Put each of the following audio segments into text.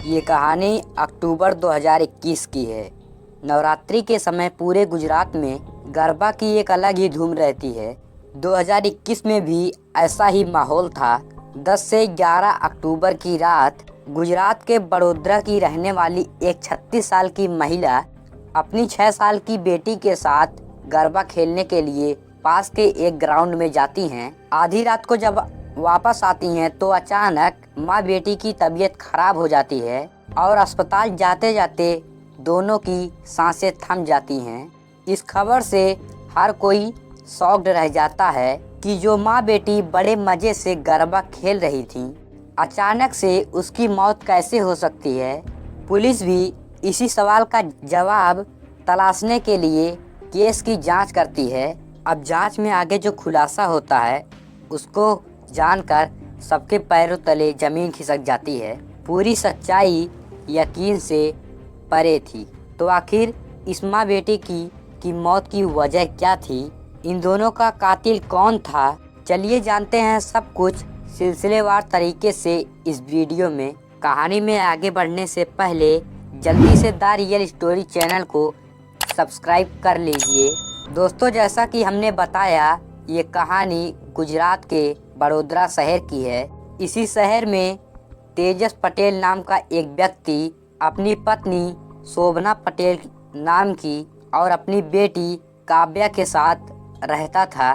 ये कहानी अक्टूबर 2021 की है। नवरात्रि के समय पूरे गुजरात में गरबा की एक अलग ही धूम रहती है। 2021 में भी ऐसा ही माहौल था। 10 से 11 अक्टूबर की रात गुजरात के बड़ोदरा की रहने वाली एक 36 साल की महिला अपनी 6 साल की बेटी के साथ गरबा खेलने के लिए पास के एक ग्राउंड में जाती हैं। आधी रात को जब वापस आती हैं तो अचानक माँ बेटी की तबीयत खराब हो जाती है और अस्पताल जाते जाते दोनों की सांसें थम जाती हैं। इस खबर से हर कोई शॉक्ड रह जाता है कि जो माँ बेटी बड़े मज़े से गरबा खेल रही थी, अचानक से उसकी मौत कैसे हो सकती है। पुलिस भी इसी सवाल का जवाब तलाशने के लिए केस की जांच करती है। अब जांच में आगे जो खुलासा होता है उसको जानकर सबके पैरों तले जमीन खिसक जाती है। पूरी सच्चाई यकीन से परे थी। तो आखिर इस माँ बेटी की मौत की वजह क्या थी? इन दोनों का कातिल कौन था? चलिए जानते हैं सब कुछ सिलसिलेवार तरीके से इस वीडियो में। कहानी में आगे बढ़ने से पहले जल्दी से द रियल स्टोरी चैनल को सब्सक्राइब कर लीजिए। दोस्तों, जैसा कि हमने बताया, ये कहानी गुजरात के बड़ोदरा शहर की है। इसी शहर में तेजस पटेल नाम का एक व्यक्ति अपनी पत्नी शोभना पटेल नाम की और अपनी बेटी काव्या के साथ रहता था।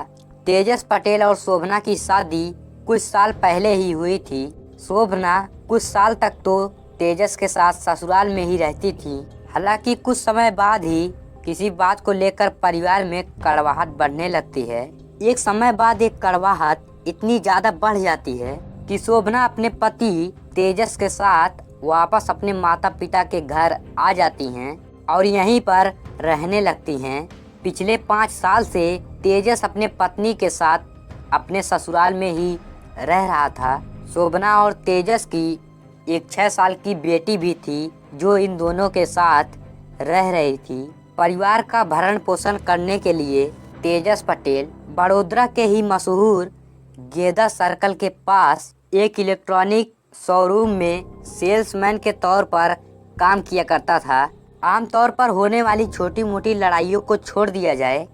तेजस पटेल और शोभना की शादी कुछ साल पहले ही हुई थी। शोभना कुछ साल तक तो तेजस के साथ ससुराल में ही रहती थी। हालांकि कुछ समय बाद ही किसी बात को लेकर परिवार में कड़वाहट बढ़ने लगती है। एक समय बाद एक कड़वाहट इतनी ज़्यादा बढ़ जाती है कि शोभना अपने पति तेजस के साथ वापस अपने माता पिता के घर आ जाती हैं और यहीं पर रहने लगती हैं। पिछले 5 साल से तेजस अपने पत्नी के साथ अपने ससुराल में ही रह रहा था। शोभना और तेजस की एक 6 साल की बेटी भी थी जो इन दोनों के साथ रह रही थी। परिवार का भरण पोषण करने के लिए तेजस पटेल बड़ोदरा के ही मशहूर गेदा सर्कल के पास एक इलेक्ट्रॉनिक शोरूम में सेल्समैन के तौर पर काम किया करता था। आमतौर पर होने वाली छोटी मोटी लड़ाइयों को छोड़ दिया जाए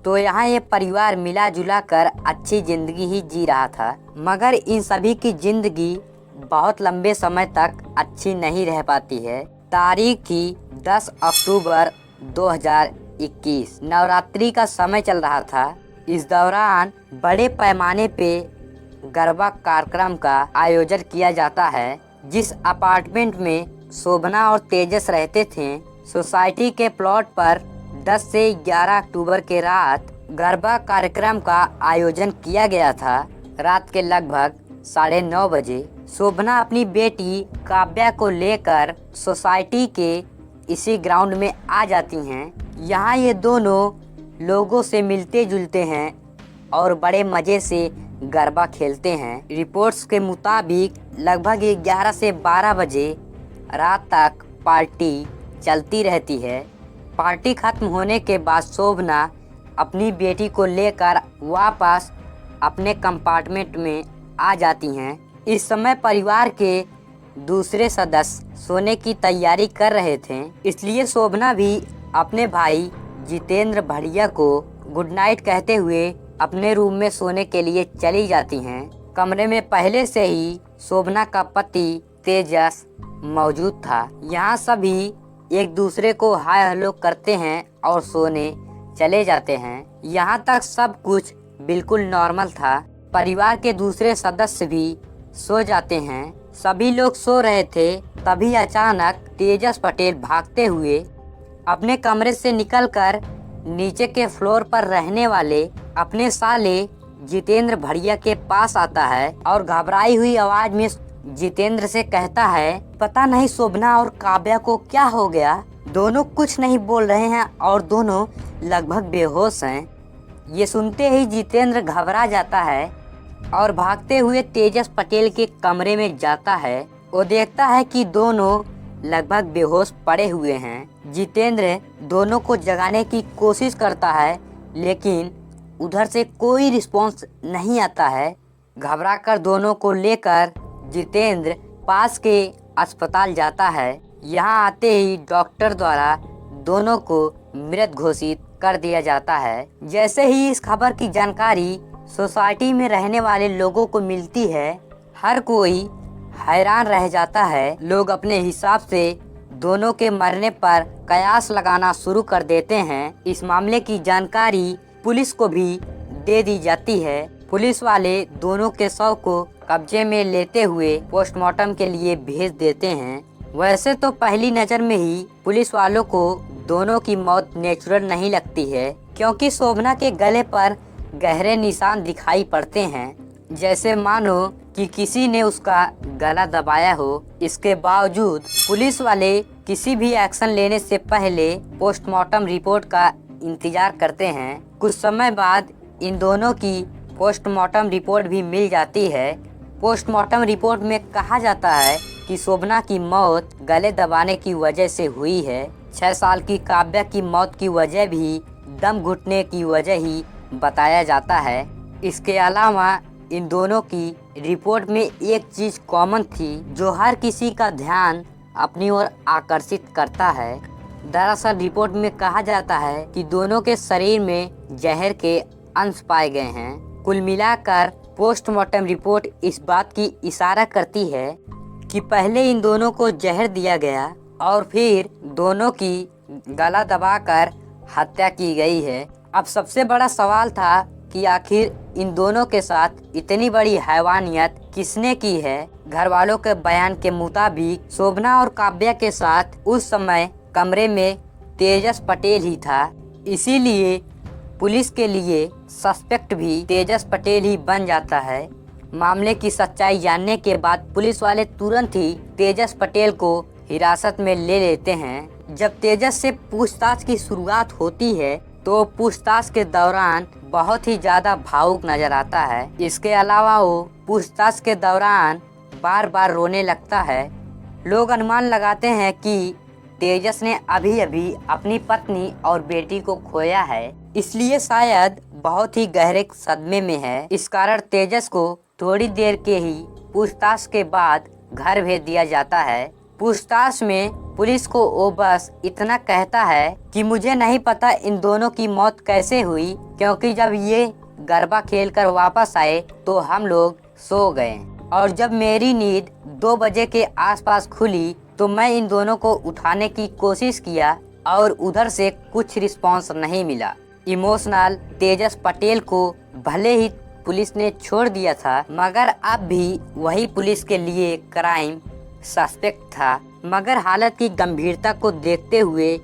तो यहाँ ये परिवार मिला जुला कर अच्छी जिंदगी ही जी रहा था। मगर इन सभी की जिंदगी बहुत लंबे समय तक अच्छी नहीं रह पाती है। तारीख थी 10 अक्टूबर 2021। नवरात्रि का समय चल रहा था। इस दौरान बड़े पैमाने पे गरबा कार्यक्रम का आयोजन किया जाता है। जिस अपार्टमेंट में शोभना और तेजस रहते थे, सोसाइटी के प्लॉट पर 10 से 11 अक्टूबर के रात गरबा कार्यक्रम का आयोजन किया गया था। रात के लगभग 9:30 बजे शोभना अपनी बेटी काव्या को लेकर सोसाइटी के इसी ग्राउंड में आ जाती हैं। यहाँ ये दोनों लोगों से मिलते जुलते हैं और बड़े मज़े से गरबा खेलते हैं। रिपोर्ट्स के मुताबिक लगभग 11 से 12 बजे रात तक पार्टी चलती रहती है। पार्टी खत्म होने के बाद शोभना अपनी बेटी को लेकर वापस अपने कंपार्टमेंट में आ जाती हैं। इस समय परिवार के दूसरे सदस्य सोने की तैयारी कर रहे थे, इसलिए शोभना भी अपने भाई जितेंद्र भड़िया को गुड नाइट कहते हुए अपने रूम में सोने के लिए चली जाती हैं। कमरे में पहले से ही शोभना का पति तेजस मौजूद था। यहाँ सभी एक दूसरे को हाय हेलो करते हैं और सोने चले जाते हैं। यहाँ तक सब कुछ बिल्कुल नॉर्मल था। परिवार के दूसरे सदस्य भी सो जाते हैं। सभी लोग सो रहे थे, तभी अचानक तेजस पटेल भागते हुए अपने कमरे से निकलकर नीचे के फ्लोर पर रहने वाले अपने साले जितेंद्र भड़िया के पास आता है और घबराई हुई आवाज में जितेंद्र से कहता है, पता नहीं शोभना और काव्या को क्या हो गया। दोनों कुछ नहीं बोल रहे हैं और दोनों लगभग बेहोश हैं। ये सुनते ही जितेंद्र घबरा जाता है और भागते हुए तेजस पटेल के कमरे में जाता है। वो देखता है कि दोनों लगभग बेहोश पड़े हुए हैं। जितेंद्र दोनों को जगाने की कोशिश करता है, लेकिन उधर से कोई रिस्पॉन्स नहीं आता है। घबराकर दोनों को लेकर जितेंद्र पास के अस्पताल जाता है। यहाँ आते ही डॉक्टर द्वारा दोनों को मृत घोषित कर दिया जाता है। जैसे ही इस खबर की जानकारी सोसाइटी में रहने वाले लोगों को मिलती है, हर कोई हैरान रह जाता है। लोग अपने हिसाब से दोनों के मरने पर कयास लगाना शुरू कर देते हैं। इस मामले की जानकारी पुलिस को भी दे दी जाती है। पुलिस वाले दोनों के शव को कब्जे में लेते हुए पोस्टमार्टम के लिए भेज देते हैं। वैसे तो पहली नज़र में ही पुलिस वालों को दोनों की मौत नेचुरल नहीं लगती है, क्योंकि शोभना के गले पर गहरे निशान दिखाई पड़ते हैं, जैसे मानो कि किसी ने उसका गला दबाया हो। इसके बावजूद पुलिस वाले किसी भी एक्शन लेने से पहले पोस्टमार्टम रिपोर्ट का इंतजार करते हैं। कुछ समय बाद इन दोनों की पोस्टमार्टम रिपोर्ट भी मिल जाती है। पोस्टमार्टम रिपोर्ट में कहा जाता है कि शोभना की मौत गले दबाने की वजह से हुई है। 6 साल की काव्या की मौत की वजह भी दम घुटने की वजह ही बताया जाता है। इसके अलावा इन दोनों की रिपोर्ट में एक चीज कॉमन थी जो हर किसी का ध्यान अपनी ओर आकर्षित करता है। दरअसल रिपोर्ट में कहा जाता है कि दोनों के शरीर में जहर के अंश पाए गए हैं। कुल मिलाकर पोस्टमार्टम रिपोर्ट इस बात की इशारा करती है कि पहले इन दोनों को जहर दिया गया और फिर दोनों की गला दबाकर हत्या की गई है। अब सबसे बड़ा सवाल था कि आखिर इन दोनों के साथ इतनी बड़ी हैवानियत किसने की है। घर वालों के बयान के मुताबिक शोभना और काव्या के साथ उस समय कमरे में तेजस पटेल ही था, इसीलिए पुलिस के लिए सस्पेक्ट भी तेजस पटेल ही बन जाता है। मामले की सच्चाई जानने के बाद पुलिस वाले तुरंत ही तेजस पटेल को हिरासत में ले लेते हैं। जब तेजस से पूछताछ की शुरुआत होती है तो पूछताछ के दौरान बहुत ही ज्यादा भावुक नजर आता है। इसके अलावा वो पूछताछ के दौरान बार बार रोने लगता है। लोग अनुमान लगाते हैं कि तेजस ने अभी अभी अपनी पत्नी और बेटी को खोया है, इसलिए शायद बहुत ही गहरे सदमे में है। इस कारण तेजस को थोड़ी देर के ही पूछताछ के बाद घर भेज दिया जाता है। पूछताछ में पुलिस को वो बस इतना कहता है कि मुझे नहीं पता इन दोनों की मौत कैसे हुई, क्योंकि जब ये गरबा खेलकर वापस आए तो हम लोग सो गए और जब मेरी नींद 2 बजे के आसपास खुली तो मैं इन दोनों को उठाने की कोशिश किया और उधर से कुछ रिस्पांस नहीं मिला। इमोशनल तेजस पटेल को भले ही पुलिस ने छोड़ दिया था, मगर अब भी वही पुलिस के लिए क्राइम सस्पेक्ट था। मगर हालत की गंभीरता को देखते हुए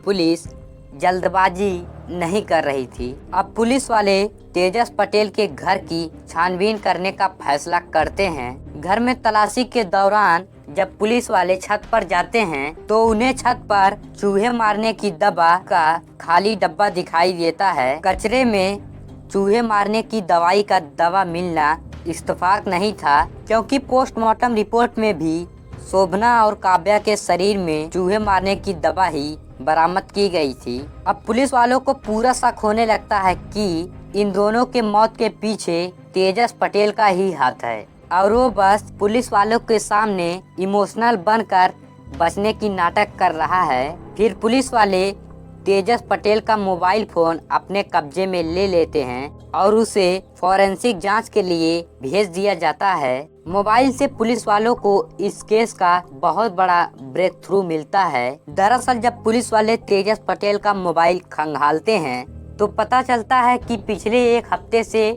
पुलिस जल्दबाजी नहीं कर रही थी। अब पुलिस वाले तेजस पटेल के घर की छानबीन करने का फैसला करते हैं। घर में तलाशी के दौरान जब पुलिस वाले छत पर जाते हैं तो उन्हें छत पर चूहे मारने की दवा का खाली डब्बा दिखाई देता है। कचरे में चूहे मारने की दवाई का दवा मिलना इत्तेफाक नहीं था, क्योंकि पोस्टमार्टम रिपोर्ट में भी शोभना और काव्या के शरीर में चूहे मारने की दवा ही बरामद की गई थी। अब पुलिस वालों को पूरा शक होने लगता है कि इन दोनों के मौत के पीछे तेजस पटेल का ही हाथ है और वो बस पुलिस वालों के सामने इमोशनल बनकर बचने की नाटक कर रहा है। फिर पुलिस वाले तेजस पटेल का मोबाइल फोन अपने कब्जे में ले लेते हैं और उसे फॉरेंसिक जांच के लिए भेज दिया जाता है। मोबाइल से पुलिस वालों को इस केस का बहुत बड़ा ब्रेक थ्रू मिलता है। दरअसल जब पुलिस वाले तेजस पटेल का मोबाइल खंगालते हैं तो पता चलता है कि पिछले 1 हफ्ते से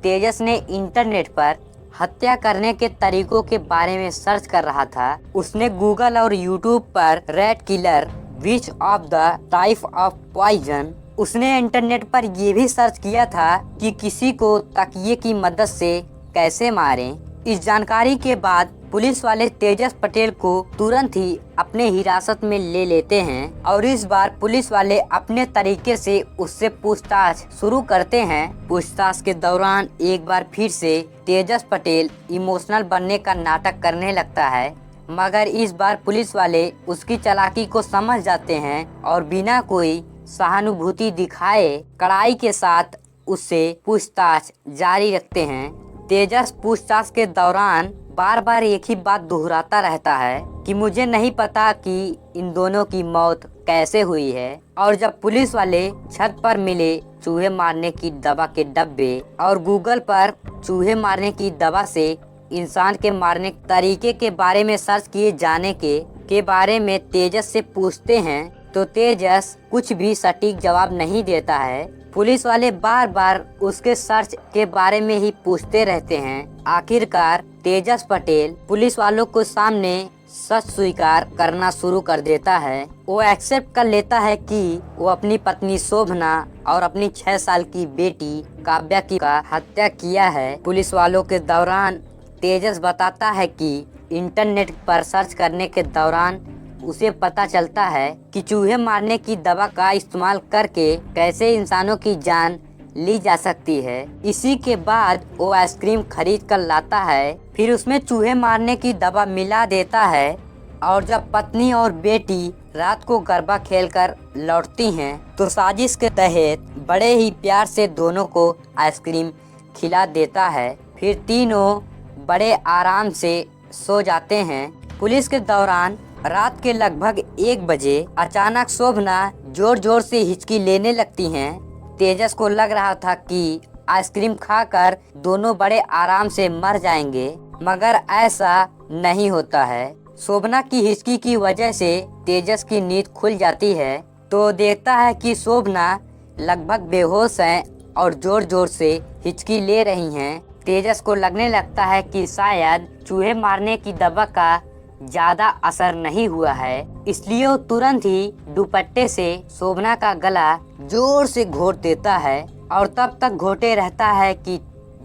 तेजस ने इंटरनेट पर हत्या करने के तरीकों के बारे में सर्च कर रहा था। उसने गूगल और यूट्यूब पर rat killer which of the type of poison, उसने इंटरनेट पर ये भी सर्च किया था कि किसी को तकिए की मदद से कैसे मारें। इस जानकारी के बाद पुलिस वाले तेजस पटेल को तुरंत ही अपने हिरासत में ले लेते हैं और इस बार पुलिस वाले अपने तरीके से उससे पूछताछ शुरू करते हैं। पूछताछ के दौरान एक बार फिर से तेजस पटेल इमोशनल बनने का नाटक करने लगता है, मगर इस बार पुलिस वाले उसकी चालाकी को समझ जाते हैं और बिना कोई सहानुभूति दिखाए कड़ाई के साथ उससे पूछताछ जारी रखते हैं। तेजस पूछताछ के दौरान बार बार एक ही बात दोहराता रहता है कि मुझे नहीं पता कि इन दोनों की मौत कैसे हुई है। और जब पुलिस वाले छत पर मिले चूहे मारने की दवा के डब्बे और गूगल पर चूहे मारने की दवा से इंसान के मारने तरीके के बारे में सर्च किए जाने के बारे में तेजस से पूछते हैं तो तेजस कुछ भी सटीक जवाब नहीं देता है। पुलिस वाले बार बार उसके सर्च के बारे में ही पूछते रहते हैं। आखिरकार तेजस पटेल पुलिस वालों को सामने सच स्वीकार करना शुरू कर देता है। वो एक्सेप्ट कर लेता है कि वो अपनी पत्नी शोभना और अपनी 6 साल की बेटी काव्या की का हत्या किया है। पुलिस वालों के दौरान तेजस बताता है कि इंटरनेट पर सर्च करने के दौरान उसे पता चलता है कि चूहे मारने की दवा का इस्तेमाल करके कैसे इंसानों की जान ली जा सकती है। इसी के बाद वो आइसक्रीम खरीद कर लाता है, फिर उसमें चूहे मारने की दवा मिला देता है और जब पत्नी और बेटी रात को गरबा खेलकर लौटती हैं तो साजिश के तहत बड़े ही प्यार से दोनों को आइसक्रीम खिला देता है। फिर तीनों बड़े आराम से सो जाते हैं। पुलिस के दौरान रात के लगभग 1 बजे अचानक शोभना जोर जोर से हिचकी लेने लगती हैं। तेजस को लग रहा था कि आइसक्रीम खाकर दोनों बड़े आराम से मर जाएंगे, मगर ऐसा नहीं होता है। शोभना की हिचकी की वजह से तेजस की नींद खुल जाती है तो देखता है कि शोभना लगभग बेहोश हैं और जोर जोर से हिचकी ले रही हैं। तेजस को लगने लगता है कि शायद चूहे मारने की दवा का ज्यादा असर नहीं हुआ है, इसलिए वो तुरंत ही दुपट्टे से शोभना का गला जोर से घोट देता है और तब तक घोटे रहता है कि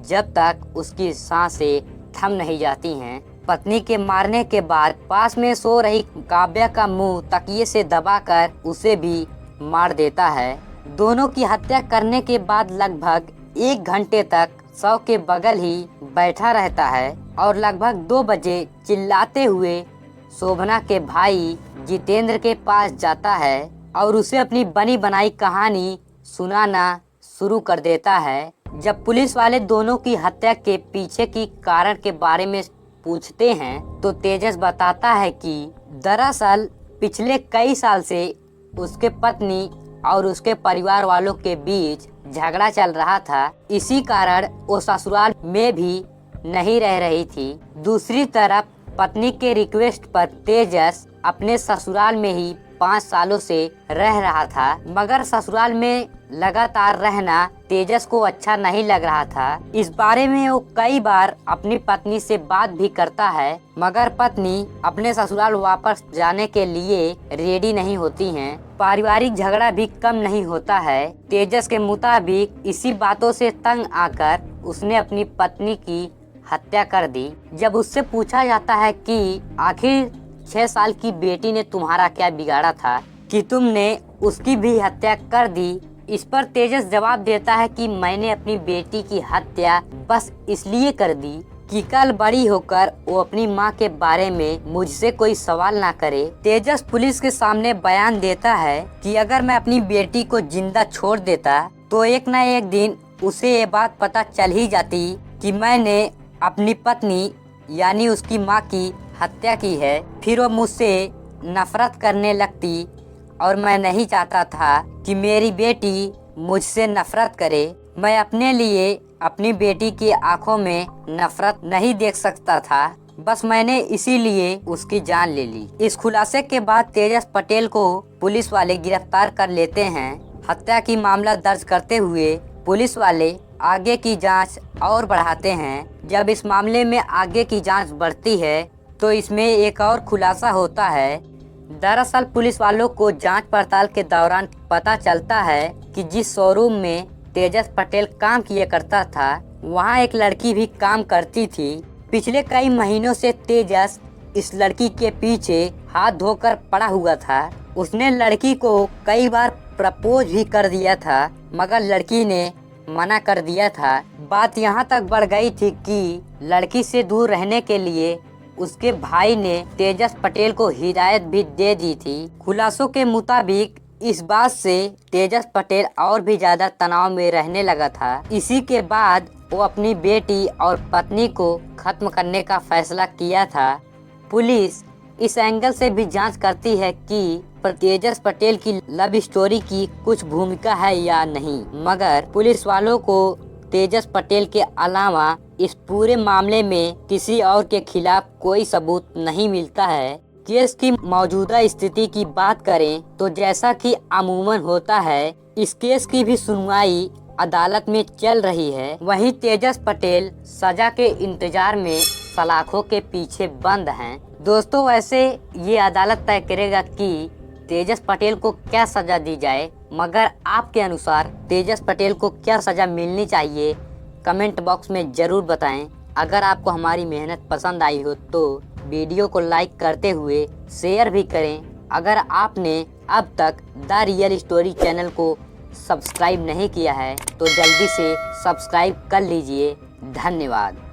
जब तक उसकी सांसें थम नहीं जाती हैं। पत्नी के मारने के बाद पास में सो रही काव्या का मुंह तकिए से दबाकर उसे भी मार देता है। दोनों की हत्या करने के बाद लगभग 1 घंटे तक शव के बगल ही बैठा रहता है और लगभग 2 बजे चिल्लाते हुए शोभना के भाई जितेंद्र के पास जाता है और उसे अपनी बनी बनाई कहानी सुनाना शुरू कर देता है। जब पुलिस वाले दोनों की हत्या के पीछे की कारण के बारे में पूछते हैं तो तेजस बताता है कि दरअसल पिछले कई साल से उसके पत्नी और उसके परिवार वालों के बीच झगड़ा चल रहा था। इसी कारण वो ससुराल में भी नहीं रह रही थी। दूसरी तरफ पत्नी के रिक्वेस्ट पर तेजस अपने ससुराल में ही 5 सालों से रह रहा था, मगर ससुराल में लगातार रहना तेजस को अच्छा नहीं लग रहा था। इस बारे में वो कई बार अपनी पत्नी से बात भी करता है, मगर पत्नी अपने ससुराल वापस जाने के लिए रेडी नहीं होती हैं। पारिवारिक झगड़ा भी कम नहीं होता है। तेजस के मुताबिक इसी बातों से तंग आकर उसने अपनी पत्नी की हत्या कर दी। जब उससे पूछा जाता है कि आखिर 6 साल की बेटी ने तुम्हारा क्या बिगाड़ा था कि तुमने उसकी भी हत्या कर दी, इस पर तेजस जवाब देता है कि मैंने अपनी बेटी की हत्या बस इसलिए कर दी कि कल बड़ी होकर वो अपनी माँ के बारे में मुझसे कोई सवाल ना करे। तेजस पुलिस के सामने बयान देता है कि अगर मैं अपनी बेटी को जिंदा छोड़ देता तो एक न एक दिन उसे ये बात पता चल ही जाती कि मैंने अपनी पत्नी यानी उसकी माँ की हत्या की है। फिर वो मुझसे नफरत करने लगती और मैं नहीं चाहता था कि मेरी बेटी मुझसे नफरत करे। मैं अपने लिए अपनी बेटी की आंखों में नफरत नहीं देख सकता था, बस मैंने इसीलिए उसकी जान ले ली। इस खुलासे के बाद तेजस पटेल को पुलिस वाले गिरफ्तार कर लेते हैं। हत्या की मामला दर्ज करते हुए पुलिस वाले आगे की जांच और बढ़ाते हैं। जब इस मामले में आगे की जांच बढ़ती है तो इसमें एक और खुलासा होता है। दरअसल पुलिस वालों को जांच पड़ताल के दौरान पता चलता है कि जिस शोरूम में तेजस पटेल काम किया करता था वहां एक लड़की भी काम करती थी। पिछले कई महीनों से तेजस इस लड़की के पीछे हाथ धोकर पड़ा हुआ था। उसने लड़की को कई बार प्रपोज भी कर दिया था, मगर लड़की ने मना कर दिया था। बात यहाँ तक बढ़ गई थी कि लड़की से दूर रहने के लिए उसके भाई ने तेजस पटेल को हिदायत भी दे दी थी। खुलासों के मुताबिक इस बात से तेजस पटेल और भी ज्यादा तनाव में रहने लगा था। इसी के बाद वो अपनी बेटी और पत्नी को खत्म करने का फैसला किया था। पुलिस इस एंगल से भी जांच करती है कि तेजस पटेल की लव स्टोरी की कुछ भूमिका है या नहीं, मगर पुलिस वालों को तेजस पटेल के अलावा इस पूरे मामले में किसी और के खिलाफ कोई सबूत नहीं मिलता है। केस की मौजूदा स्थिति की बात करें तो जैसा कि अमूमन होता है, इस केस की भी सुनवाई अदालत में चल रही है। वहीं तेजस पटेल सजा के इंतजार में सलाखों के पीछे बंद हैं। दोस्तों, वैसे ये अदालत तय करेगा कि तेजस पटेल को क्या सजा दी जाए, मगर आपके अनुसार तेजस पटेल को क्या सजा मिलनी चाहिए, कमेंट बॉक्स में जरूर बताएं। अगर आपको हमारी मेहनत पसंद आई हो तो वीडियो को लाइक करते हुए शेयर भी करें। अगर आपने अब तक द रियल स्टोरी चैनल को सब्सक्राइब नहीं किया है तो जल्दी से सब्सक्राइब कर लीजिए। धन्यवाद।